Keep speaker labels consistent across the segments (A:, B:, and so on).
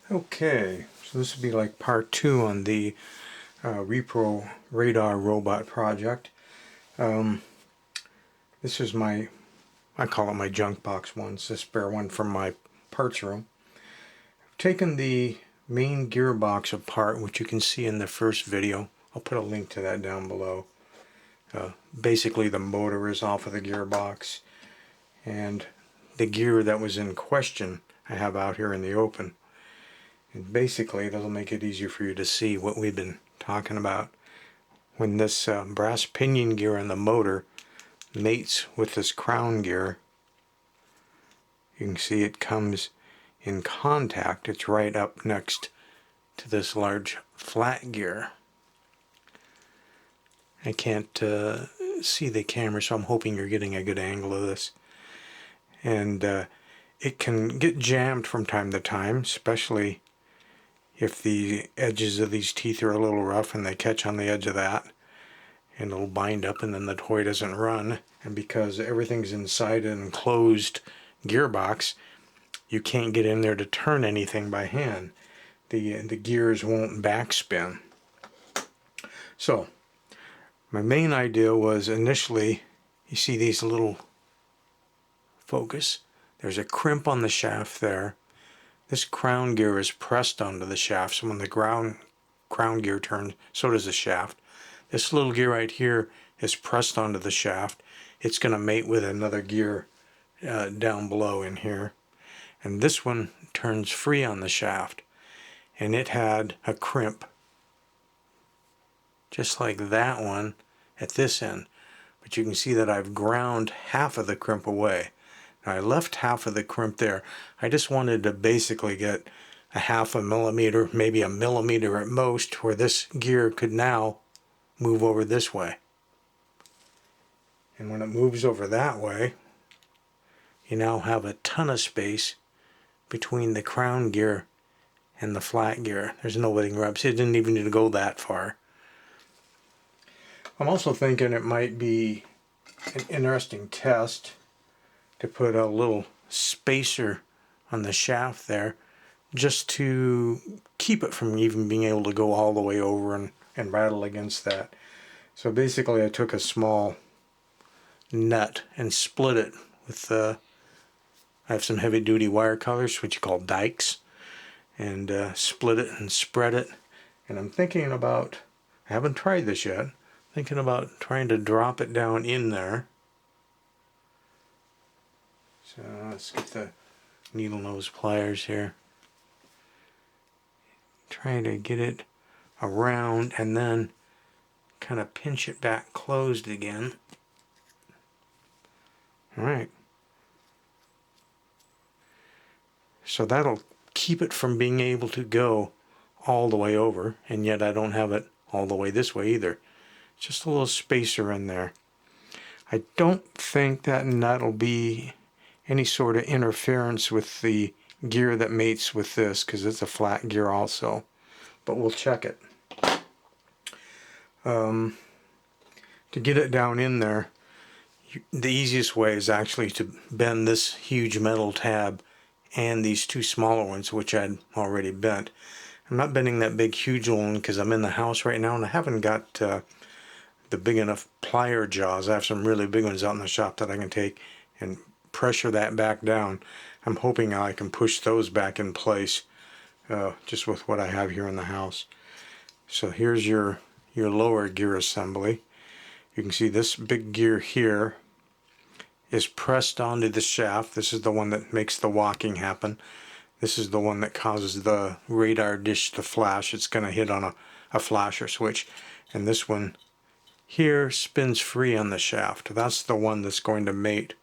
A: Okay, so this would be like part 2 on the Repro Radar robot project. This is my, I call it my junk box one. It's the spare one from my parts room. I've taken the main gearbox apart, which you can see in the first video. I'll put a link to that down below. Basically the motor is off of the gearbox, and the gear that was in question I have out here in the open. And basically that'll make it easier for you to see what we've been talking about. When this brass pinion gear on the motor mates with this crown gear, you can see it comes in contact. It's right up next to this large flat gear. I can't see the camera, so I'm hoping you're getting a good angle of this. And it can get jammed from time to time, especially if the edges of these teeth are a little rough and they catch on the edge of that, and it'll bind up and then the toy doesn't run. And because everything's inside an enclosed gearbox, you can't get in there to turn anything by hand. The gears won't backspin. So my main idea was, initially, you see these little focus, there's a crimp on the shaft there. This crown gear is pressed onto the shaft, so when the crown gear turns, so does the shaft. This little gear right here is pressed onto the shaft. It's going to mate with another gear down below in here. And this one turns free on the shaft. And it had a crimp, just like that one at this end. But you can see that I've ground half of the crimp away. Now I left half of the crimp there. I just wanted to basically get a half a millimeter, maybe a millimeter at most, where this gear could now move over this way. And when it moves over that way, you now have a ton of space between the crown gear and the flat gear. There's no letting rubs. It didn't even need to go that far. I'm also thinking it might be an interesting test to put a little spacer on the shaft there, just to keep it from even being able to go all the way over and rattle against that. So basically I took a small nut and split it with I have some heavy duty wire cutters, which you call dikes, and split it and spread it. And I'm thinking about, I haven't tried this yet, thinking about trying to drop it down in there. So let's get the needle nose pliers here. Trying to get it around and then kind of pinch it back closed again. Alright. So that'll keep it from being able to go all the way over, and yet I don't have it all the way this way either. Just a little spacer in there. I don't think that nut will be any sort of interference with the gear that mates with this, because it's a flat gear also, but we'll check it. To get it down in there, the easiest way is actually to bend this huge metal tab and these two smaller ones, which I'd already bent. I'm not bending that big huge one because I'm in the house right now and I haven't got the big enough plier jaws. I have some really big ones out in the shop that I can take and pressure that back down. I'm hoping I can push those back in place just with what I have here in the house. So here's your lower gear assembly. You can see this big gear here is pressed onto the shaft. This is the one that makes the walking happen. This is the one that causes the radar dish to flash. It's going to hit on a flasher switch. And this one here spins free on the shaft. That's the one that's going to mate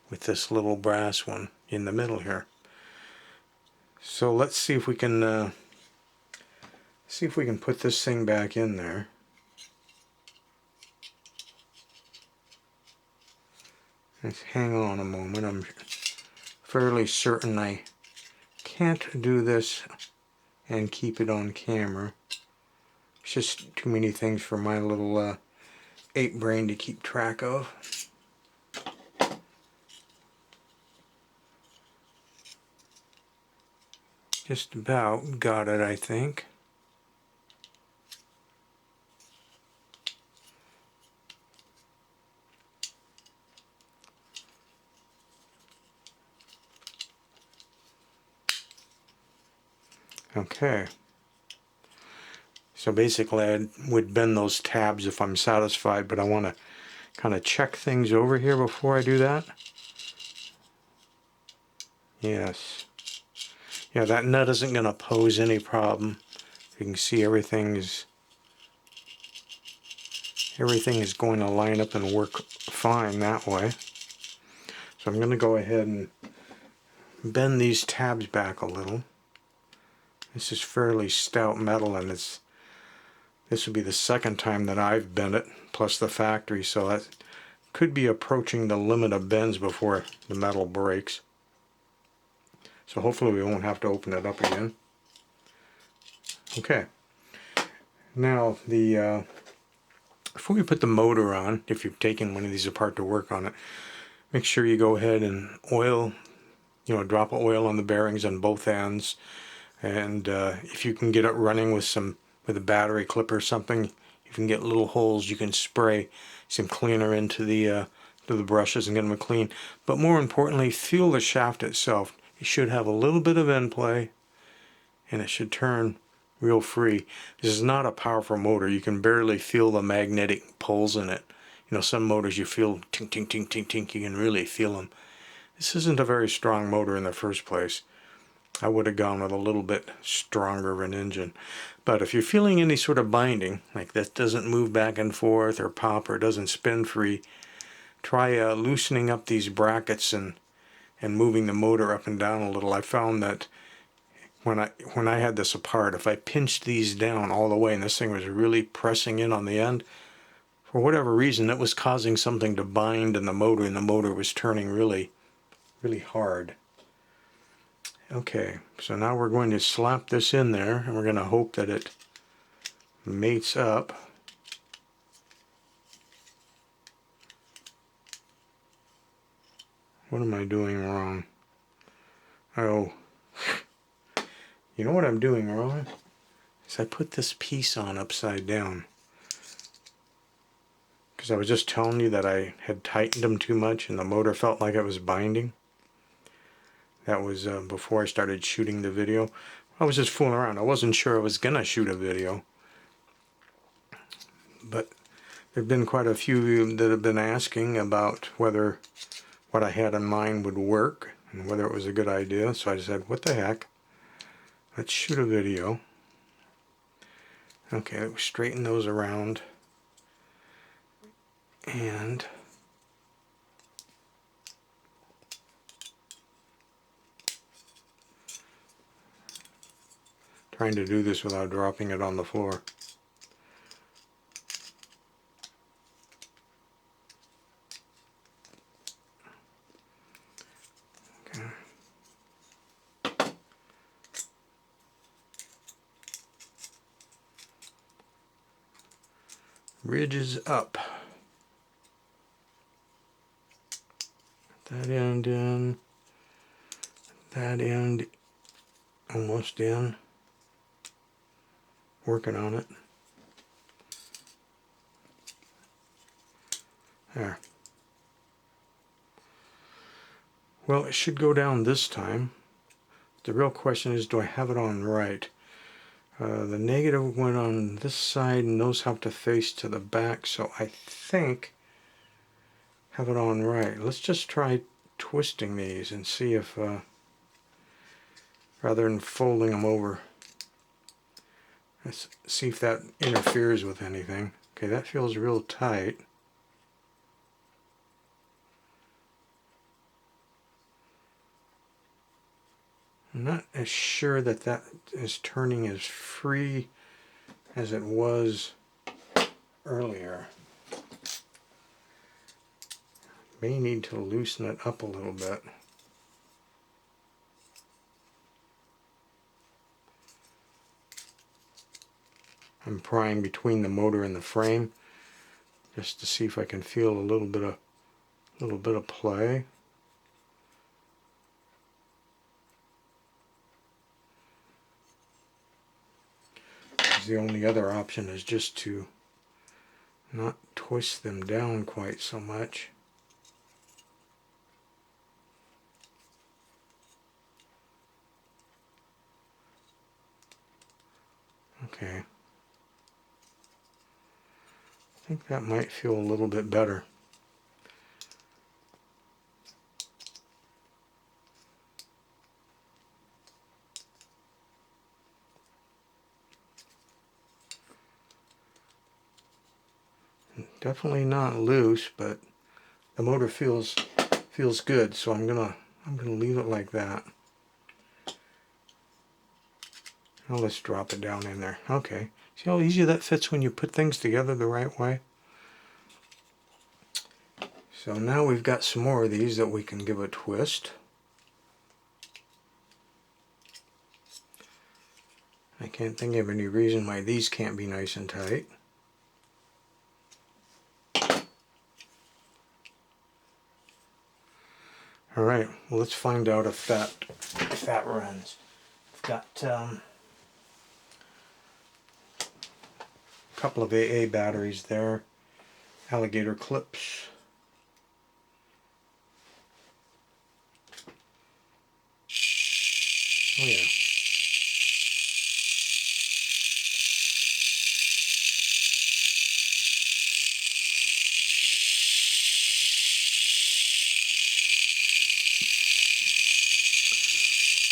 A: with this little brass one in the middle here. So let's see if we can put this thing back in there. Let's hang on a moment. I'm fairly certain I can't do this and keep it on camera. It's just too many things for my little ape brain to keep track of. Just about got it, I think. Okay. So basically I would bend those tabs if I'm satisfied, but I want to kind of check things over here before I do that. Yes. Yeah, that nut isn't going to pose any problem. You can see everything is going to line up and work fine that way. So I'm going to go ahead and bend these tabs back a little. This is fairly stout metal, and this would be the second time that I've bent it, plus the factory, so that could be approaching the limit of bends before the metal breaks. So hopefully we won't have to open it up again. Okay. Now before we put the motor on, if you've taken one of these apart to work on it, make sure you go ahead and oil, drop oil on the bearings on both ends. And if you can get it running with a battery clip or something, you can get little holes. You can spray some cleaner into the brushes and get them clean. But more importantly, feel the shaft itself. It should have a little bit of end play, and it should turn real free. This is not a powerful motor. You can barely feel the magnetic poles in it. Some motors you feel tink, tink, tink, tink, tink. You can really feel them. This isn't a very strong motor in the first place. I would have gone with a little bit stronger of an engine. But if you're feeling any sort of binding, like that doesn't move back and forth or pop or doesn't spin free, try loosening up these brackets and moving the motor up and down a little. I found that when I had this apart, if I pinched these down all the way and this thing was really pressing in on the end, for whatever reason, it was causing something to bind in the motor, and the motor was turning really, really hard. Okay, so now we're going to slap this in there, and we're going to hope that it mates up. What am I doing wrong? Oh, you know what I'm doing wrong? Is I put this piece on upside down. Because I was just telling you that I had tightened them too much and the motor felt like it was binding. That was before I started shooting the video. I was just fooling around. I wasn't sure I was going to shoot a video. But there have been quite a few that have been asking about whether what I had in mind would work and whether it was a good idea. So I said, what the heck? Let's shoot a video. Okay, straighten those around. And trying to do this without dropping it on the floor. Okay. Ridges up. That end in. That end almost in. Working on it. There. Well, it should go down this time. The real question is, do I have it on right? The negative went on this side and those have to face to the back, so I think I have it on right. Let's just try twisting these and see if, rather than folding them over, let's see if that interferes with anything. Okay, that feels real tight. I'm not as sure that that is turning as free as it was earlier. May need to loosen it up a little bit. I'm prying between the motor and the frame just to see if I can feel a little bit of play. the only other option is just to not twist them down quite so much. Okay. I think that might feel a little bit better. Definitely not loose, but the motor feels good, so I'm gonna leave it like that. Now let's drop it down in there. Okay. See how easy that fits when you put things together the right way? So now we've got some more of these that we can give a twist. I can't think of any reason why these can't be nice and tight. Alright, well, let's find out if that runs. I've got a couple of AA batteries there, alligator clips. Oh yeah.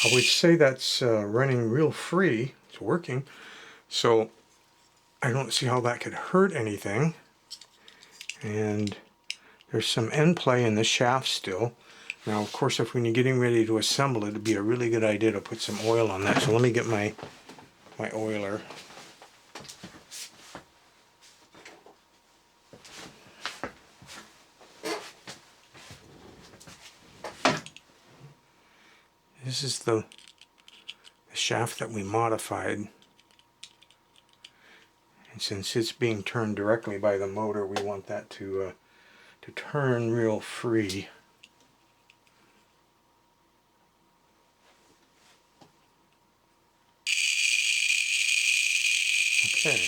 A: I would say that's running real free. It's working. So I don't see how that could hurt anything. And there's some end play in the shaft still. Now, of course, if when you're getting ready to assemble it, it'd be a really good idea to put some oil on that. So let me get my oiler. This is the shaft that we modified. And since it's being turned directly by the motor, we want that to turn real free. Okay,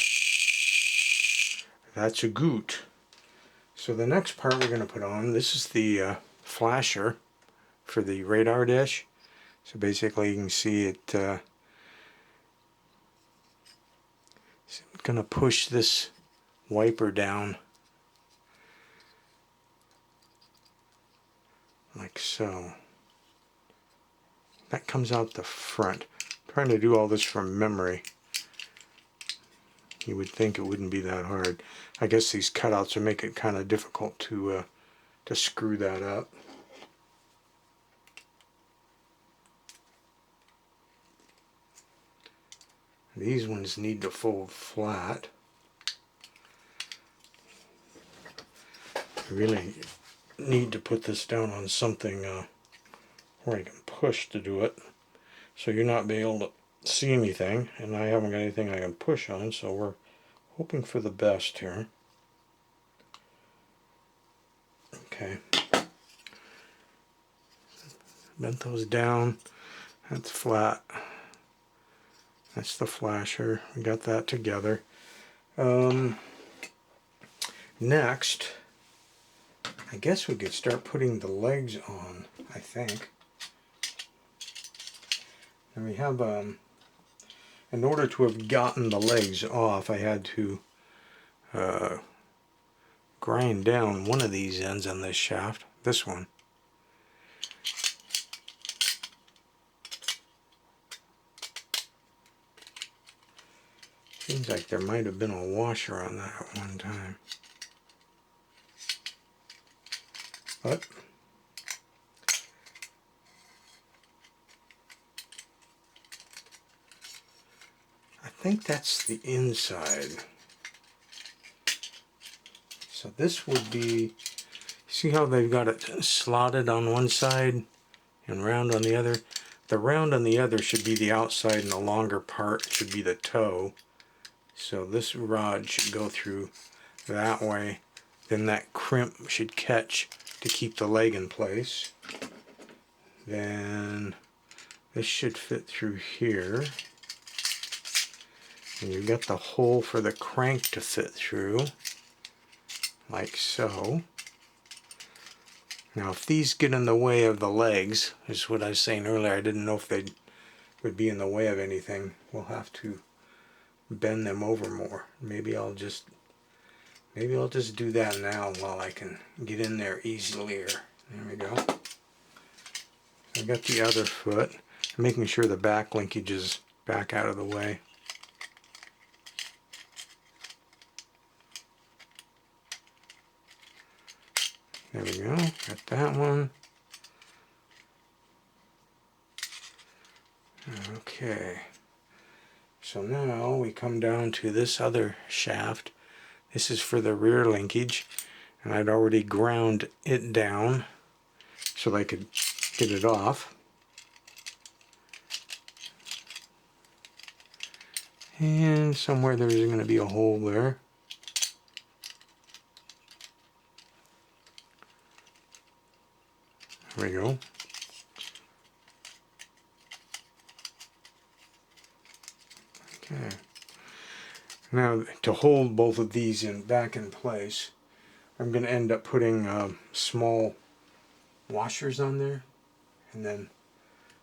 A: that's a goot. So the next part we're going to put on, this is the flasher for the radar dish. So basically you can see it, it's going to push this wiper down like so. That comes out the front. I'm trying to do all this from memory. You would think it wouldn't be that hard. I guess these cutouts would make it kind of difficult to screw that up. These ones need to fold flat. I really need to put this down on something where I can push to do it. So you're not being able to see anything, and I haven't got anything I can push on, so we're hoping for the best here. Okay. Bent those down. That's flat. That's the flasher. We got that together. Next, I guess we could start putting the legs on, I think. And we have, in order to have gotten the legs off, I had to grind down one of these ends on this shaft, this one. Seems like there might have been a washer on that at one time. But I think that's the inside. So this would be, see how they've got it slotted on one side and round on the other? The round on the other should be the outside, and the longer part should be the toe. So this rod should go through that way. Then that crimp should catch to keep the leg in place. Then this should fit through here. And you got the hole for the crank to fit through, like so. Now if these get in the way of the legs, is what I was saying earlier, I didn't know if they would be in the way of anything. We'll have to bend them over more. Maybe I'll just do that now while I can get in there easily. There we go. I got the other foot, making sure the back linkage is back out of the way. There we go, got that one. Okay, so now we come down to this other shaft. This is for the rear linkage, and I'd already ground it down so I could get it off. And somewhere there's going to be a hole there. There we go. Okay. Now to hold both of these back in place, I'm going to end up putting small washers on there and then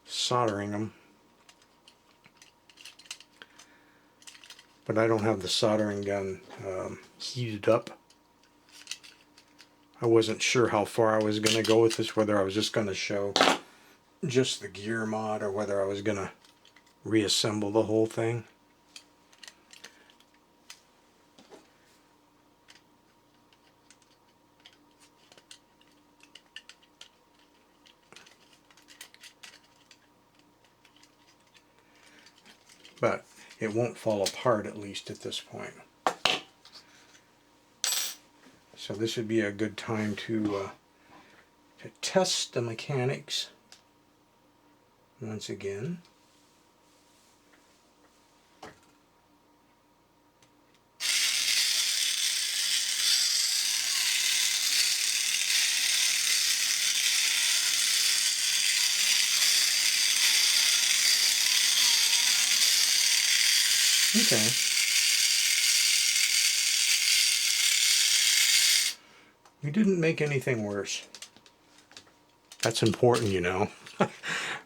A: soldering them. But I don't have the soldering gun heated up. I wasn't sure how far I was going to go with this, whether I was just going to show just the gear mod or whether I was going to reassemble the whole thing. But it won't fall apart, at least at this point. So this would be a good time to test the mechanics once again. Okay. We didn't make anything worse. That's important, you know.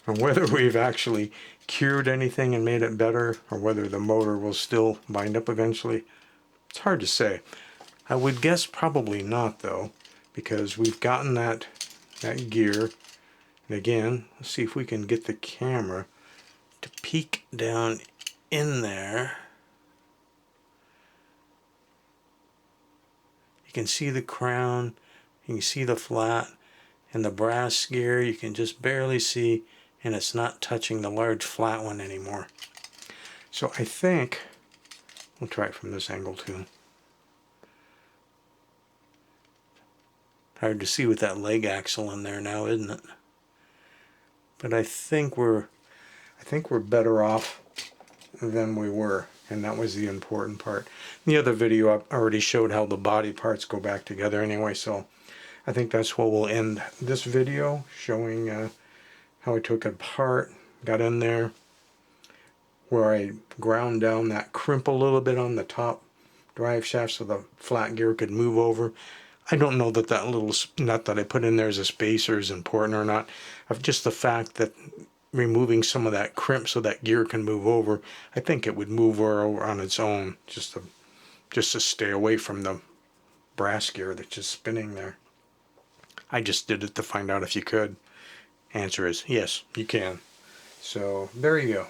A: And whether we've actually cured anything and made it better, or whether the motor will still bind up eventually, it's hard to say. I would guess probably not, though, because we've gotten that gear. And again, let's see if we can get the camera to peek down in there. You can see the crown, you can see the flat, and the brass gear you can just barely see, and it's not touching the large flat one anymore. So I think, we'll try it from this angle too. Hard to see with that leg axle in there now, isn't it? But I think we're better off than we were, and that was the important part. In the other video I already showed how the body parts go back together anyway, so I think that's what we'll end this video, showing how I took it apart, got in there, where I ground down that crimp a little bit on the top drive shaft so the flat gear could move over. I don't know that that little nut that I put in there as a spacer is important or not. Of just the fact that removing some of that crimp so that gear can move over, I think it would move over on its own, just to stay away from the brass gear that's just spinning there. I just did it to find out if you could. Answer is yes, you can. So there you go.